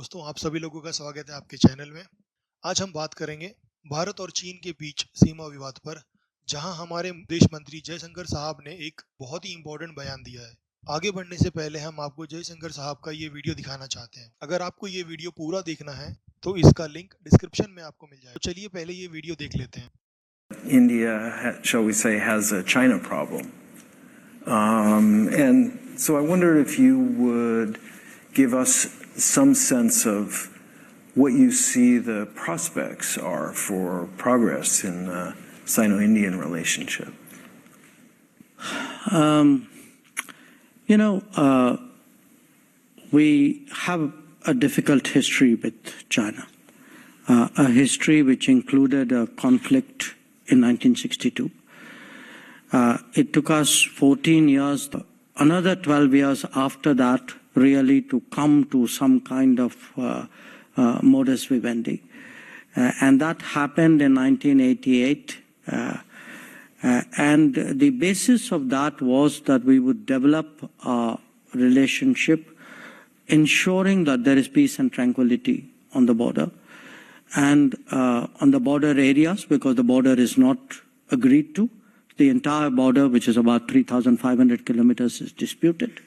दोस्तों, आप सभी लोगों का स्वागत है आपके चैनल में। आज हम बात करेंगे भारत और चीन के बीच सीमा विवाद पर, जहां हमारे विदेश मंत्री जयशंकर साहब ने एक बहुत ही इम्पोर्टेंट बयान दिया है। आगे बढ़ने से पहले हम आपको जयशंकर साहब का ये वीडियो दिखाना चाहते हैं। अगर आपको ये वीडियो पूरा देखना है तो इसका लिंक डिस्क्रिप्शन में आपको मिल जाएगा। तो चलिए पहले ये वीडियो देख लेते हैं। India, shall we say, has a China problem. And so I wonder if you would give us some sense of what you see the prospects are for progress in the Sino-Indian relationship. We have a difficult history with China, a history which included a conflict in 1962. It took us 14 years, another 12 years after that, really to come to some kind of modus vivendi. And that happened in 1988. And the basis of that was that we would develop a relationship ensuring that there is peace and tranquility on the border. And on the border areas, because the border is not agreed to, the entire border, which is about 3,500 kilometers, is disputed.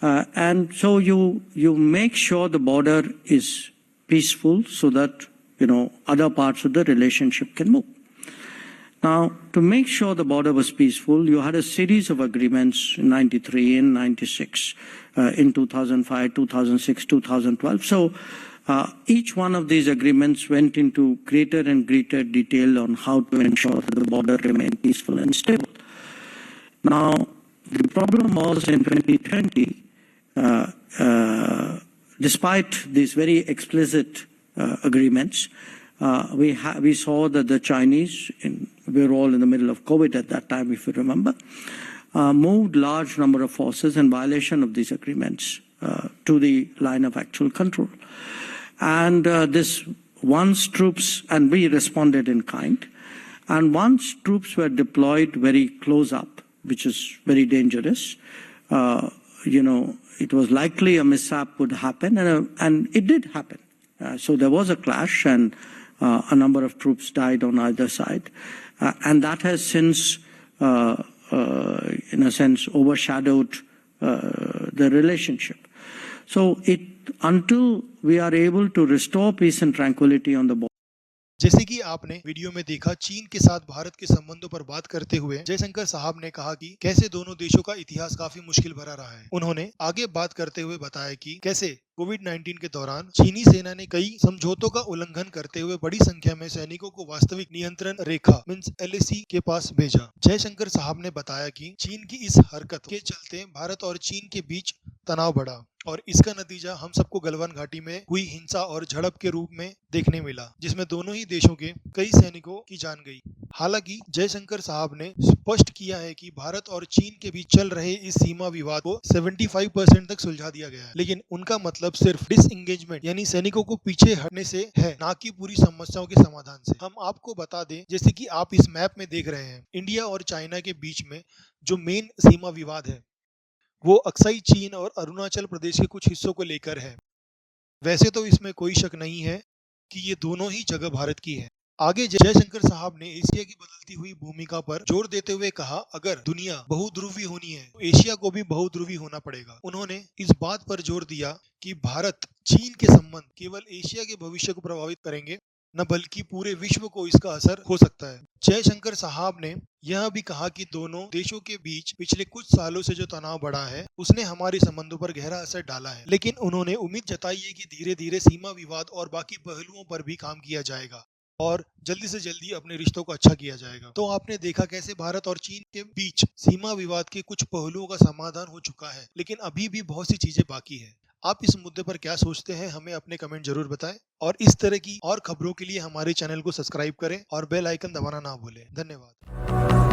And so you make sure the border is peaceful so that, other parts of the relationship can move. Now, to make sure the border was peaceful, you had a series of agreements in 93, in 96, in 2005, 2006, 2012. So each one of these agreements went into greater and greater detail on how to ensure that the border remained peaceful and stable. Now, the problem was in 2020, despite these very explicit agreements, we saw that the Chinese, we were all in the middle of COVID at that time, if you remember, moved large number of forces in violation of these agreements to the line of actual control. And once troops, and we responded in kind, and once troops were deployed very close up, which is very dangerous, it was likely a mishap would happen, and it did happen. So there was a clash, and a number of troops died on either side. And that has since, in a sense, overshadowed the relationship. So until we are able to restore peace and tranquility on the border. जैसे कि आपने video में देखा, चीन के साथ भारत के संबंधों पर बात करते हुए जयशंकर साहब ने कहा कि कैसे दोनों देशों का इतिहास काफी मुश्किल भरा रहा है। उन्होंने आगे बात करते हुए बताया कि कैसे कोविड-19 के दौरान चीनी सेना ने कई समझौतों का उल्लंघन करते हुए बड़ी संख्या में सैनिकों को वास्तविक नियंत्रण रेखा मींस LAC के पास भेजा। जयशंकर साहब ने बताया कि चीन की इस हरकत के चलते भारत और चीन के बीच तनाव बढ़ा और इसका नतीजा हम सबको गलवान घाटी में हुई हिंसा और झड़प के रूप में देखने मिला, जिसमें दोनों ही देशों के कई सैनिकों की जान गई। हालांकि जयशंकर साहब ने स्पष्ट किया है कि भारत और चीन के बीच चल रहे इस सीमा विवाद को 75% तक सुलझा दिया गया है, लेकिन उनका मतलब सिर्फ डिसएंगेजमेंट यानी सैनिकों को पीछे हटने से है, ना कि पूरी समस्याओं के समाधान से। हम आपको बता दें, जैसे कि आप इस मैप में देख रहे हैं, इंडिया और चाइना के बीच में जो मेन सीमा विवाद है वो अक्साई चीन और अरुणाचल प्रदेश के कुछ हिस्सों को लेकर है। वैसे तो इसमें कोई शक नहीं है कि ये दोनों ही जगह भारत की है। आगे जयशंकर साहब ने एशिया की बदलती हुई भूमिका पर जोर देते हुए कहा, अगर दुनिया बहुध्रुवी होनी है तो एशिया को भी बहुध्रुवी होना पड़ेगा। उन्होंने इस बात पर जोर दिया कि भारत चीन के संबंध केवल एशिया के भविष्य को प्रभावित करेंगे, न बल्कि पूरे विश्व को इसका असर हो सकता है। जयशंकर साहब ने यह भी कहा कि दोनों देशों के बीच पिछले कुछ सालों से जो तनाव बढ़ा है उसने हमारे संबंधों पर गहरा असर डाला है, लेकिन उन्होंने उम्मीद जताई है कि धीरे धीरे सीमा विवाद और बाकी पहलुओं पर भी काम किया जाएगा और जल्दी से जल्दी अपने रिश्तों को अच्छा किया जाएगा। तो आपने देखा कैसे भारत और चीन के बीच सीमा विवाद के कुछ पहलुओं का समाधान हो चुका है, लेकिन अभी भी बहुत सी चीजें बाकी है। आप इस मुद्दे पर क्या सोचते हैं, हमें अपने कमेंट जरूर बताएं और इस तरह की और खबरों के लिए हमारे चैनल को सब्सक्राइब करें और बेल आइकन दबाना ना भूलें। धन्यवाद।